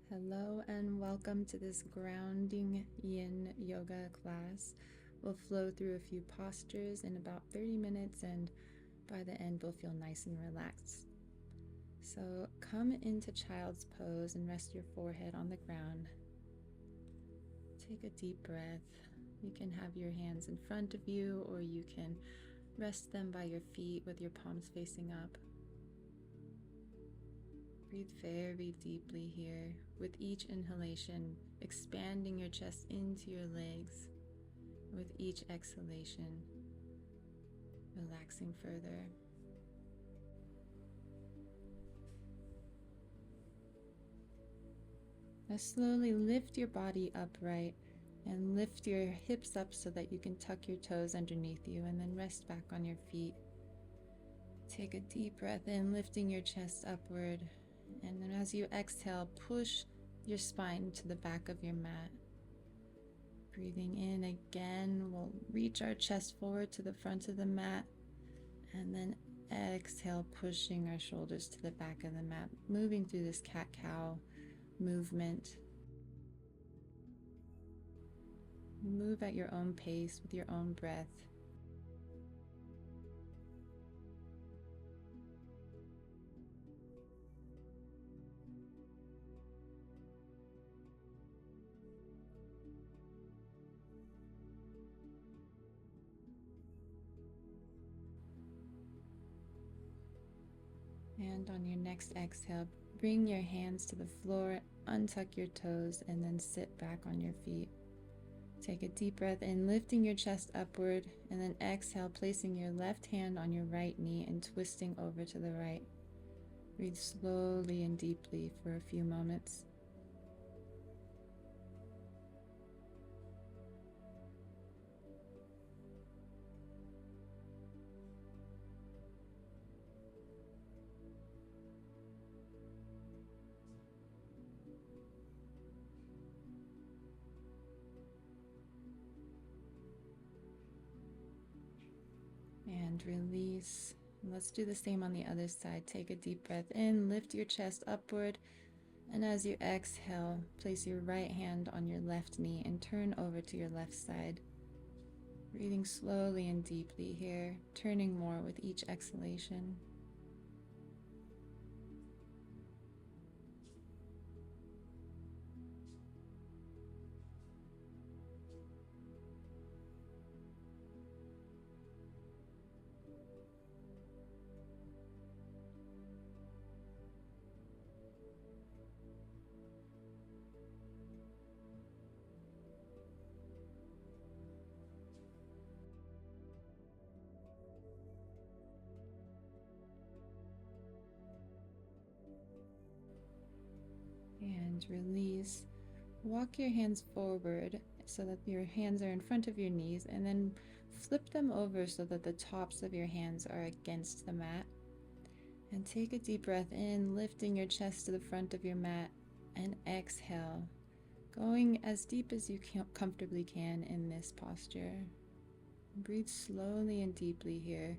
Hello and welcome to this grounding yin yoga class. We'll flow through a few postures in about 30 minutes, and by the end we'll feel nice and relaxed. So come into child's pose and rest your forehead on the ground. Take a deep breath. You can have your hands in front of you, or you can rest them by your feet with your palms facing up. Breathe very deeply here. With each inhalation, expanding your chest into your legs. With each exhalation, relaxing further. Now slowly lift your body upright and lift your hips up so that you can tuck your toes underneath you, and then rest back on your feet. Take a deep breath in, lifting your chest upward. And then as you exhale, push your spine to the back of your mat. Breathing in again, we'll reach our chest forward to the front of the mat. And then exhale, pushing our shoulders to the back of the mat, moving through this cat-cow movement. Move at your own pace with your own breath. And on your next exhale, bring your hands to the floor, untuck your toes, and then sit back on your feet. Take a deep breath in, lifting your chest upward, and then exhale, placing your left hand on your right knee and twisting over to the right. Breathe slowly and deeply for a few moments. And release. Let's do the same on the other side. Take a deep breath in, lift your chest upward, and as you exhale, place your right hand on your left knee and turn over to your left side. Breathing slowly and deeply here, turning more with each exhalation. And release. Walk your hands forward so that your hands are in front of your knees, and then flip them over so that the tops of your hands are against the mat. And take a deep breath in, lifting your chest to the front of your mat, and exhale, going as deep as you comfortably can in this posture. Breathe slowly and deeply here.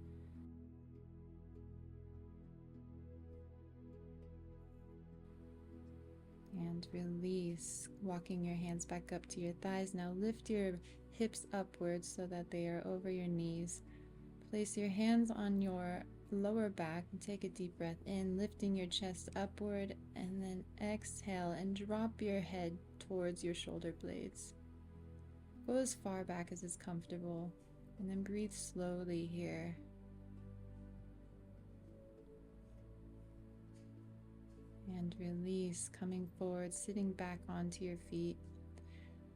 And release, walking your hands back up to your thighs. Now lift your hips upwards so that they are over your knees. Place your hands on your lower back and take a deep breath in, lifting your chest upward, and then exhale and drop your head towards your shoulder blades. Go as far back as is comfortable, and then breathe slowly here. And release, coming forward, sitting back onto your feet.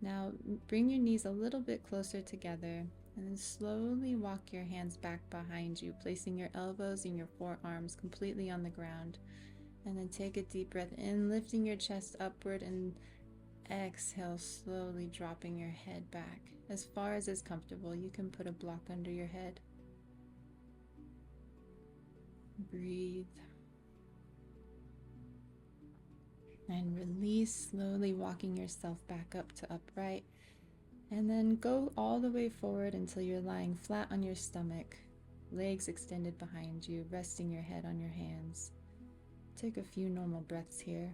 Now bring your knees a little bit closer together, and then slowly walk your hands back behind you, placing your elbows and your forearms completely on the ground. And then take a deep breath in, lifting your chest upward, and exhale, slowly dropping your head back as far as is comfortable. You can put a block under your head. Breathe. And release, slowly walking yourself back up to upright. And then go all the way forward until you're lying flat on your stomach, legs extended behind you, resting your head on your hands. Take a few normal breaths here.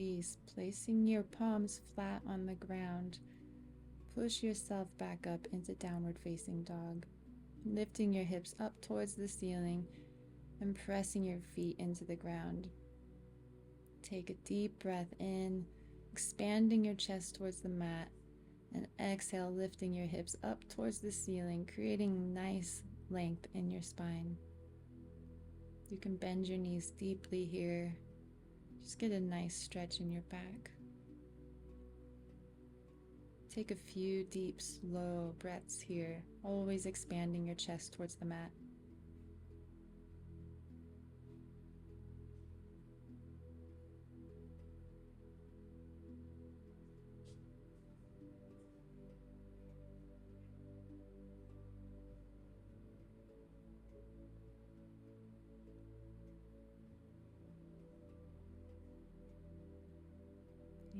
release, placing your palms flat on the ground. Push yourself back up into downward facing dog, lifting your hips up towards the ceiling and pressing your feet into the ground. Take a deep breath in, expanding your chest towards the mat, and exhale, lifting your hips up towards the ceiling, creating nice length in your spine. You can bend your knees deeply here. Just get a nice stretch in your back. Take a few deep, slow breaths here, always expanding your chest towards the mat.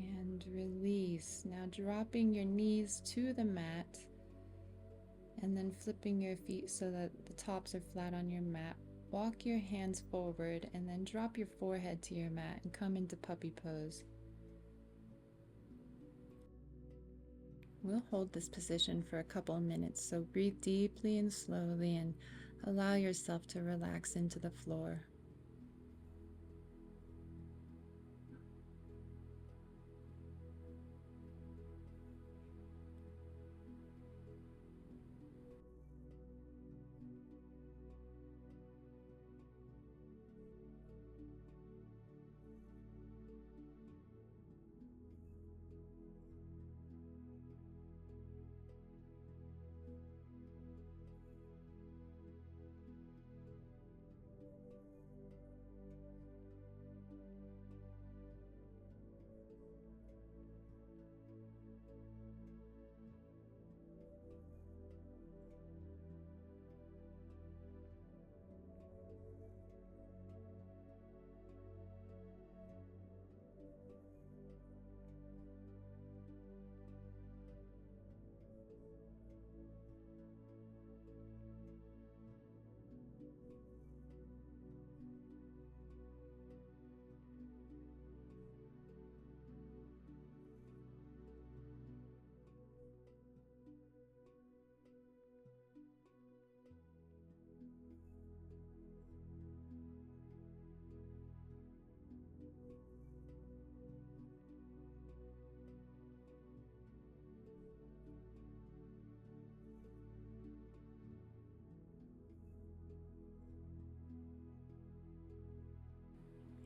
And release. Now dropping your knees to the mat and then flipping your feet so that the tops are flat on your mat. Walk your hands forward and then drop your forehead to your mat and come into puppy pose. We'll hold this position for a couple of minutes, so breathe deeply and slowly and allow yourself to relax into the floor.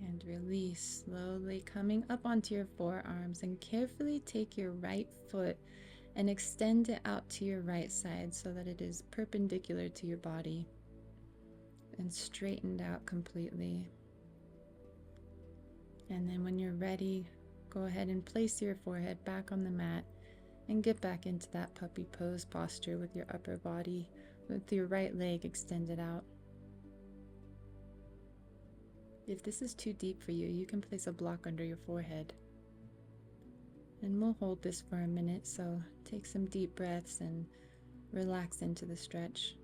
And release, slowly coming up onto your forearms, and carefully take your right foot and extend it out to your right side so that it is perpendicular to your body and straightened out completely. And then when you're ready, go ahead and place your forehead back on the mat and get back into that puppy pose posture with your upper body, with your right leg extended out. If this is too deep for you, you can place a block under your forehead. And we'll hold this for a minute, so take some deep breaths and relax into the stretch.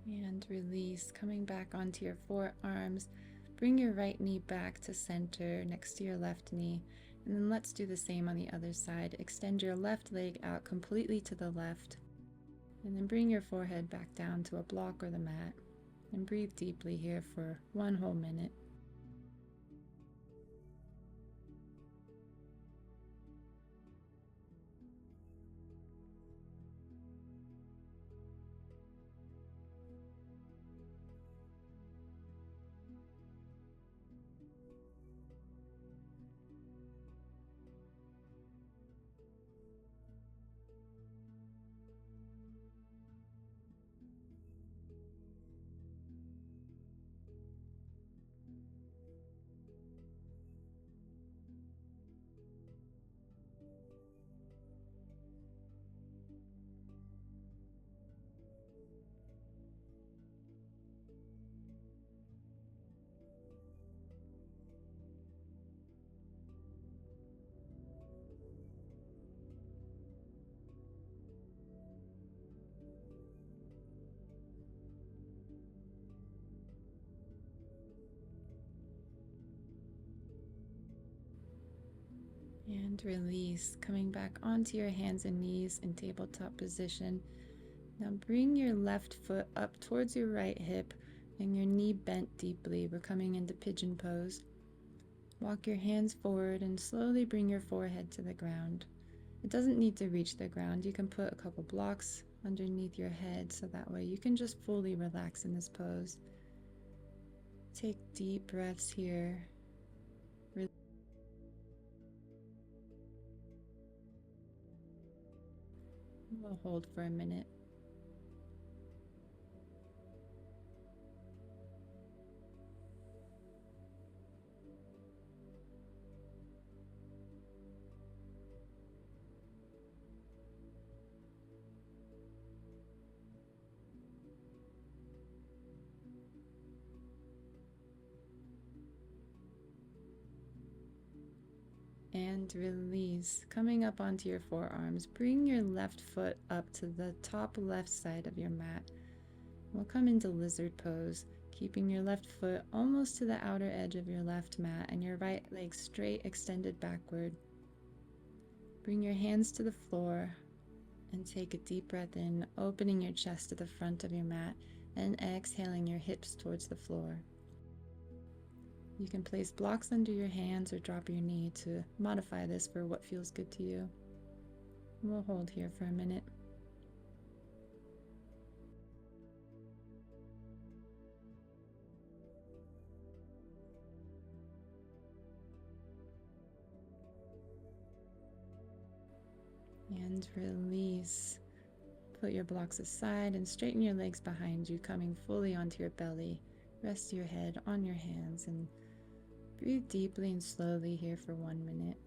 And release, coming back onto your forearms. Bring your right knee back to center next to your left knee. And then let's do the same on the other side. Extend your left leg out completely to the left. And then bring your forehead back down to a block or the mat. And breathe deeply here for 1 whole minute. And release, coming back onto your hands and knees in tabletop position. Now bring your left foot up towards your right hip and your knee bent deeply. We're coming into pigeon pose. Walk your hands forward and slowly bring your forehead to the ground. It doesn't need to reach the ground. You can put a couple blocks underneath your head so that way you can just fully relax in this pose. Take deep breaths here. We'll hold for a minute. And release. Coming up onto your forearms, bring your left foot up to the top left side of your mat. We'll come into lizard pose, keeping your left foot almost to the outer edge of your left mat and your right leg straight extended backward. Bring your hands to the floor and take a deep breath in, opening your chest to the front of your mat and exhaling your hips towards the floor. You can place blocks under your hands or drop your knee to modify this for what feels good to you. We'll hold here for a minute. And release. Put your blocks aside and straighten your legs behind you, coming fully onto your belly. Rest your head on your hands and breathe deeply and slowly here for 1 minute.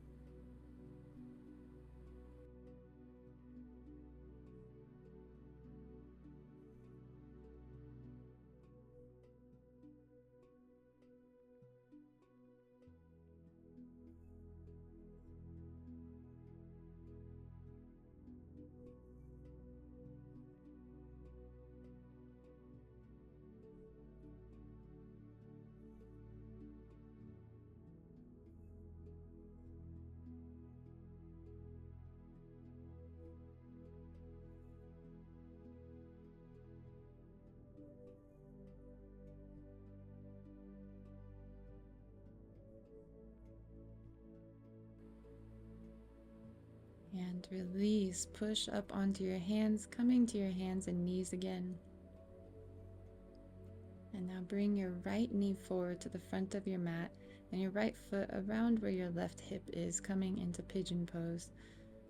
And release. Push up onto your hands, coming to your hands and knees again. And now bring your right knee forward to the front of your mat and your right foot around where your left hip is, coming into pigeon pose.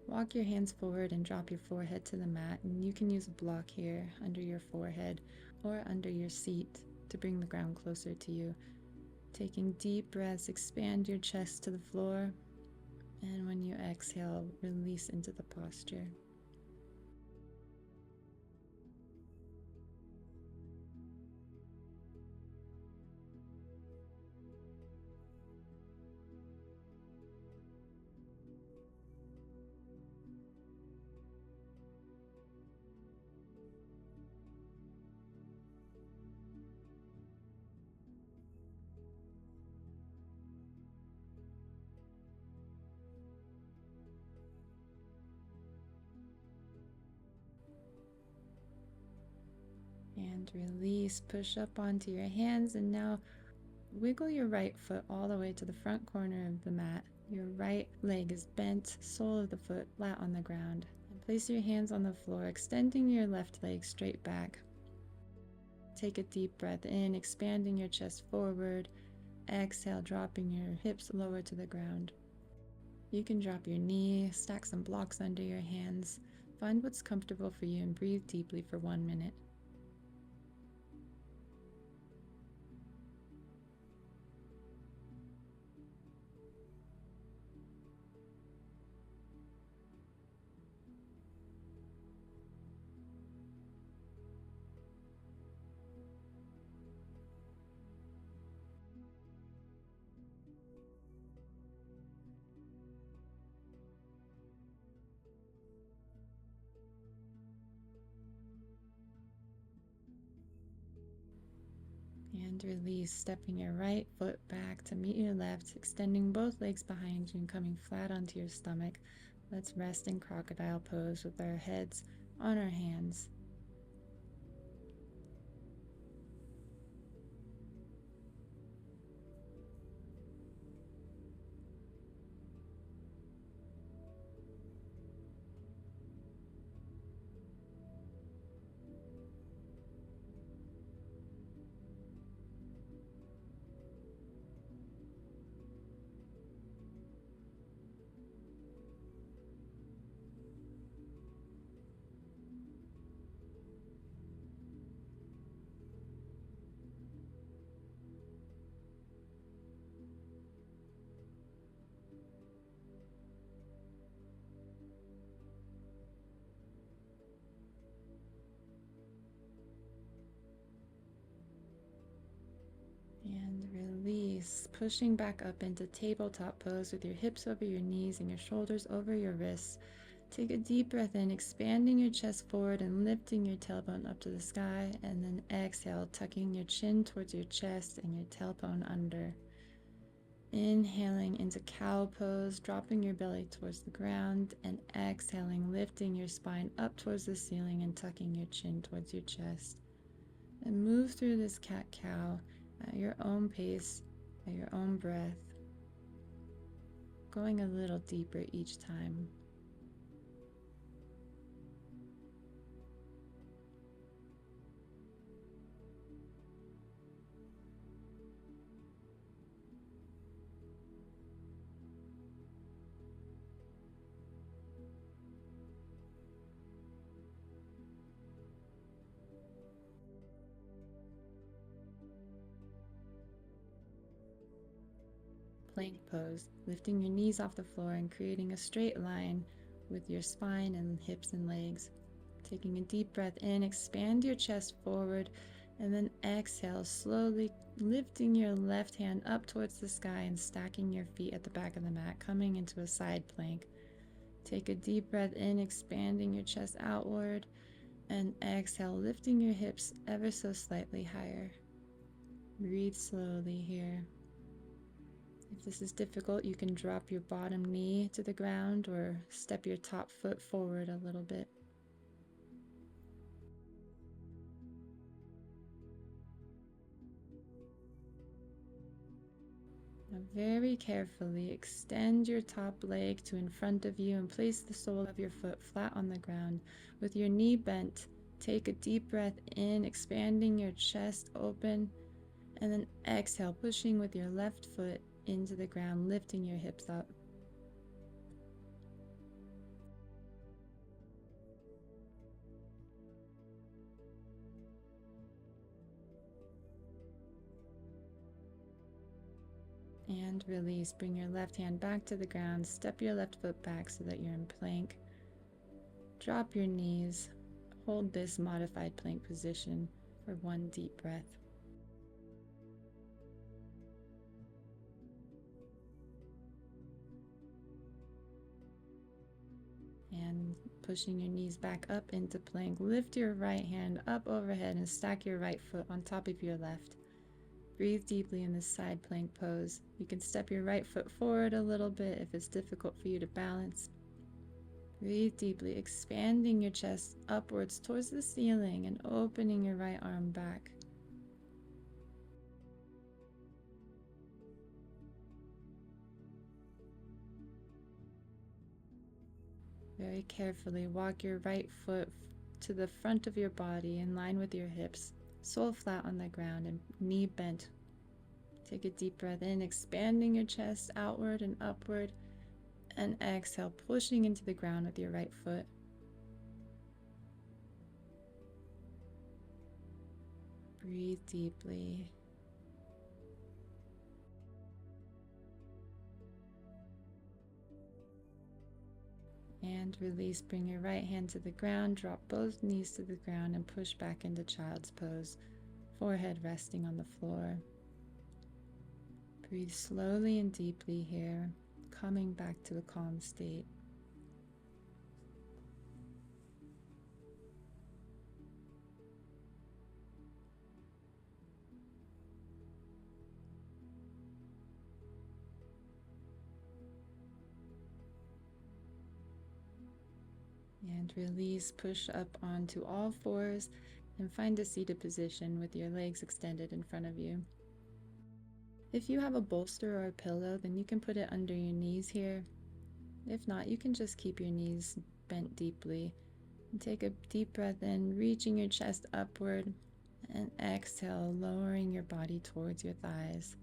Walk your hands forward and drop your forehead to the mat, and you can use a block here under your forehead or under your seat to bring the ground closer to you. Taking deep breaths, expand your chest to the floor, and when you exhale, release into the posture. And release, push up onto your hands, and now wiggle your right foot all the way to the front corner of the mat. Your right leg is bent, sole of the foot flat on the ground. And place your hands on the floor, extending your left leg straight back. Take a deep breath in, expanding your chest forward. Exhale, dropping your hips lower to the ground. You can drop your knee, stack some blocks under your hands. Find what's comfortable for you and breathe deeply for 1 minute. And release, stepping your right foot back to meet your left, extending both legs behind you and coming flat onto your stomach. Let's rest in crocodile pose with our heads on our hands. And release, pushing back up into tabletop pose with your hips over your knees and your shoulders over your wrists. Take a deep breath in, expanding your chest forward and lifting your tailbone up to the sky. And then exhale, tucking your chin towards your chest and your tailbone under. Inhaling into cow pose, dropping your belly towards the ground, and exhaling, lifting your spine up towards the ceiling and tucking your chin towards your chest. And move through this cat-cow at your own pace, at your own breath, going a little deeper each time. Plank pose, lifting your knees off the floor and creating a straight line with your spine and hips and legs. Taking a deep breath in, expand your chest forward, and then exhale, slowly lifting your left hand up towards the sky and stacking your feet at the back of the mat, coming into a side plank. Take a deep breath in, expanding your chest outward, and exhale, lifting your hips ever so slightly higher. Breathe slowly here. If this is difficult, you can drop your bottom knee to the ground or step your top foot forward a little bit. Now very carefully extend your top leg to in front of you and place the sole of your foot flat on the ground. With your knee bent, take a deep breath in, expanding your chest open, and then exhale, pushing with your left foot into the ground, lifting your hips up. And release. Bring your left hand back to the ground. Step your left foot back so that you're in plank. Drop your knees. Hold this modified plank position for one deep breath. And pushing your knees back up into plank. Lift your right hand up overhead and stack your right foot on top of your left. Breathe deeply in this side plank pose. You can step your right foot forward a little bit if it's difficult for you to balance. Breathe deeply, expanding your chest upwards towards the ceiling and opening your right arm back. Very carefully walk your right foot to the front of your body in line with your hips, sole flat on the ground and knee bent. Take a deep breath in, expanding your chest outward and upward, and exhale, pushing into the ground with your right foot. Breathe deeply. And release. Bring your right hand to the ground, drop both knees to the ground, and push back into child's pose, forehead resting on the floor. Breathe slowly and deeply here, coming back to a calm state. And release, push up onto all fours and find a seated position with your legs extended in front of you. If you have a bolster or a pillow, then you can put it under your knees here. If not, you can just keep your knees bent deeply. And take a deep breath in, reaching your chest upward, and exhale, lowering your body towards your thighs.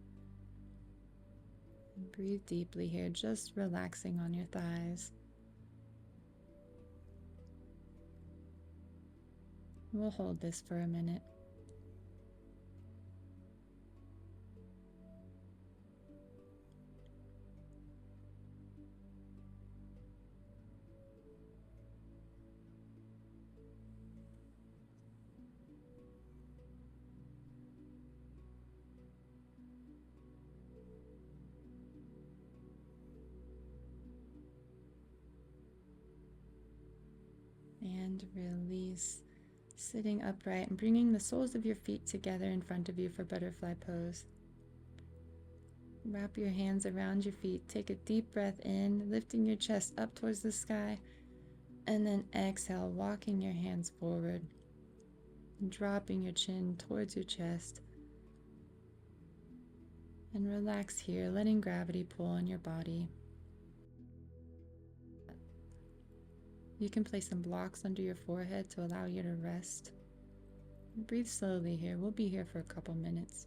And breathe deeply here, just relaxing on your thighs. We'll hold this for a minute. And release, sitting upright and bringing the soles of your feet together in front of you for butterfly pose. Wrap your hands around your feet, take a deep breath in, lifting your chest up towards the sky, and then exhale, walking your hands forward, dropping your chin towards your chest. And relax here, letting gravity pull on your body. You can place some blocks under your forehead to allow you to rest. Breathe slowly here. We'll be here for a couple minutes.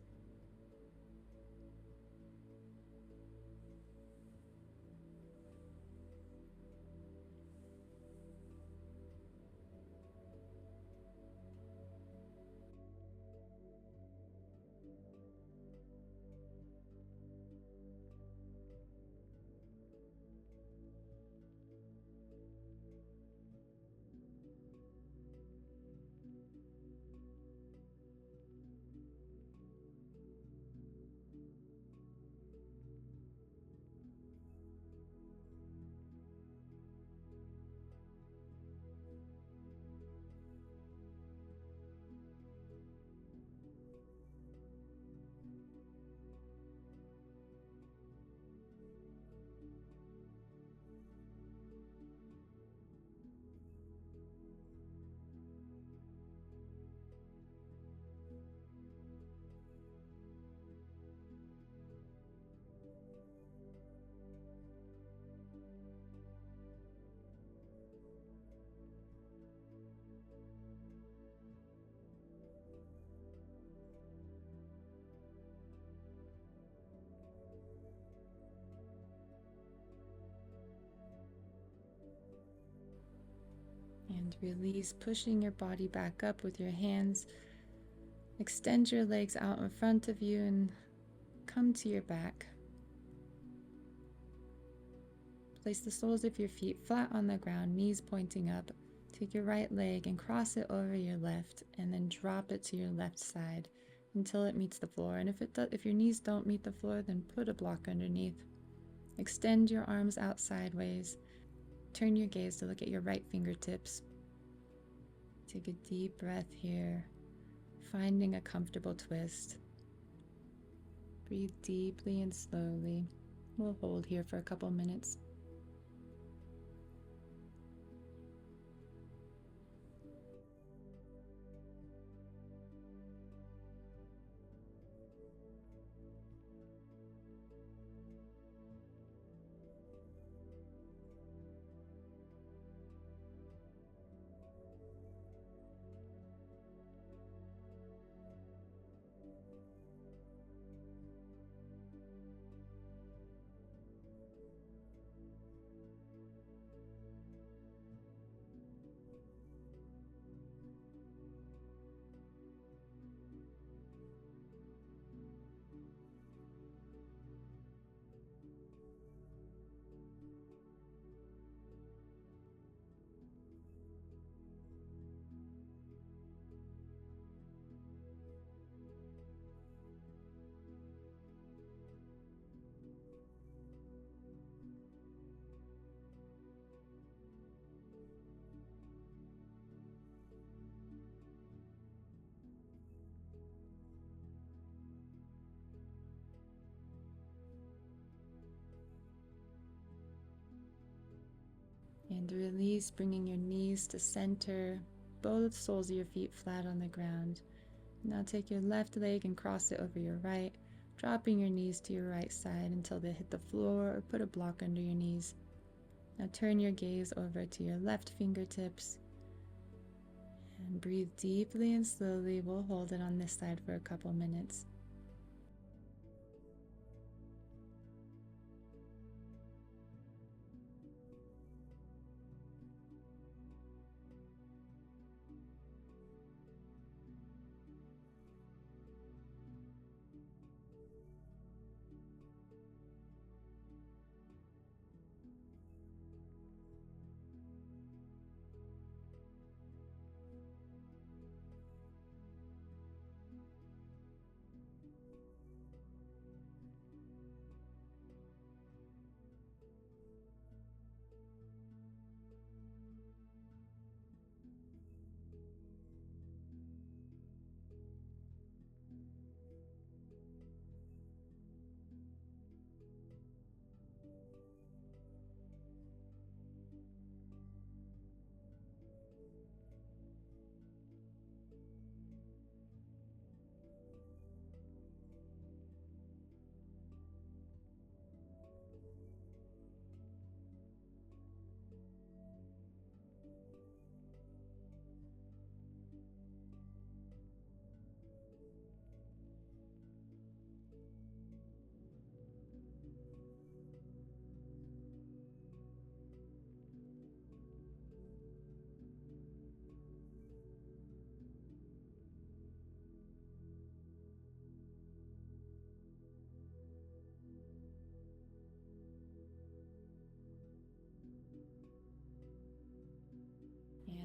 And release, pushing your body back up with your hands. Extend your legs out in front of you and come to your back. Place the soles of your feet flat on the ground, knees pointing up. Take your right leg and cross it over your left, and then drop it to your left side until it meets the floor. And if your knees don't meet the floor, then put a block underneath. Extend your arms out sideways. Turn your gaze to look at your right fingertips. Take a deep breath here, finding a comfortable twist. Breathe deeply and slowly. We'll hold here for a couple minutes. release, bringing your knees to center, both soles of your feet flat on the ground. Now take your left leg and cross it over your right, dropping your knees to your right side until they hit the floor or put a block under your knees. Now turn your gaze over to your left fingertips and breathe deeply and slowly. We'll hold it on this side for a couple minutes.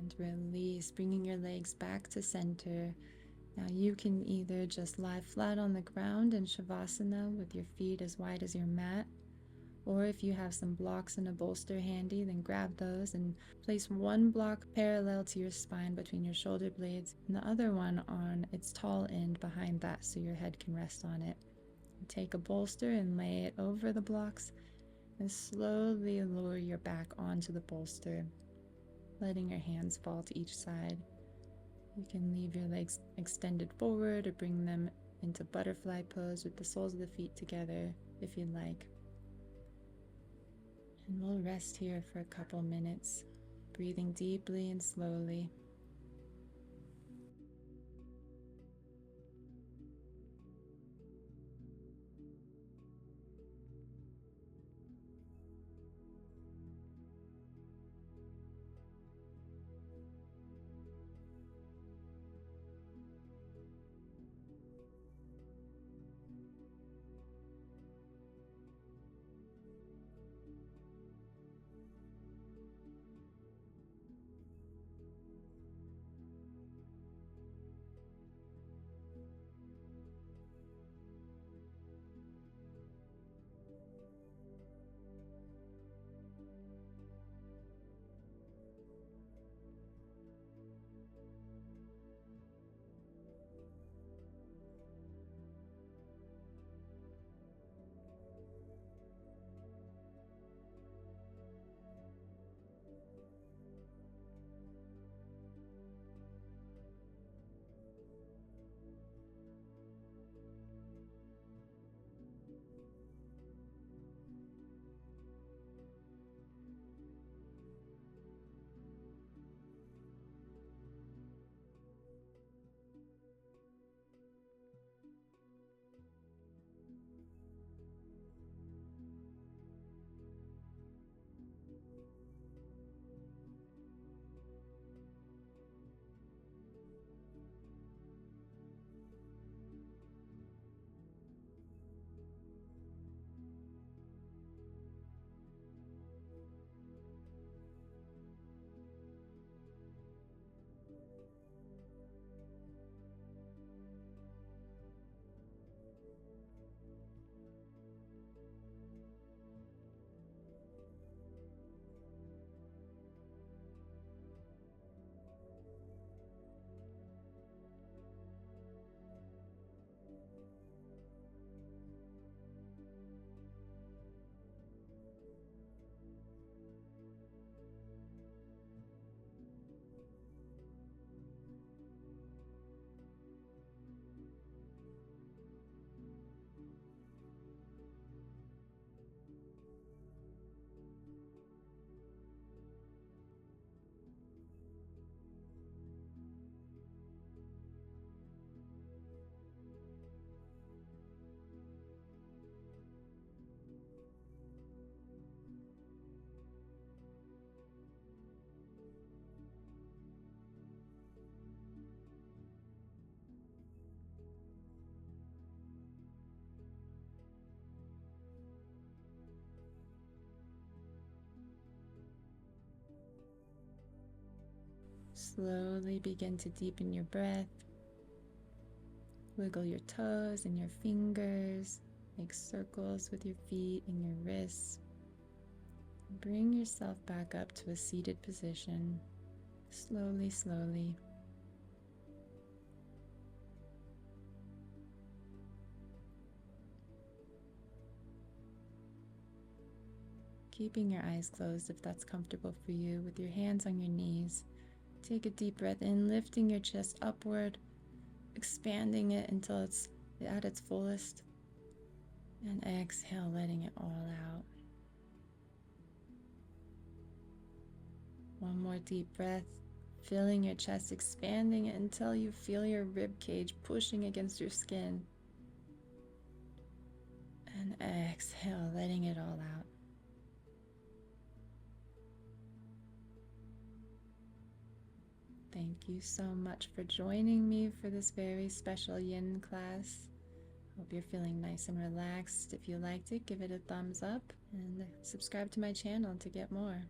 And release, bringing your legs back to center. Now you can either just lie flat on the ground in Shavasana with your feet as wide as your mat, or if you have some blocks and a bolster handy, then grab those and place one block parallel to your spine between your shoulder blades and the other one on its tall end behind that so your head can rest on it. Take a bolster and lay it over the blocks and slowly lower your back onto the bolster, letting your hands fall to each side. You can leave your legs extended forward or bring them into butterfly pose with the soles of the feet together if you'd like. And we'll rest here for a couple minutes, breathing deeply and slowly. Slowly begin to deepen your breath. Wiggle your toes and your fingers. Make circles with your feet and your wrists. Bring yourself back up to a seated position. Slowly, slowly. Keeping your eyes closed if that's comfortable for you, with your hands on your knees. Take a deep breath in, lifting your chest upward, expanding it until it's at its fullest. And exhale, letting it all out. One more deep breath, filling your chest, expanding it until you feel your rib cage pushing against your skin. And exhale, letting it all out. Thank you so much for joining me for this very special yin class. Hope you're feeling nice and relaxed. If you liked it, give it a thumbs up and subscribe to my channel to get more.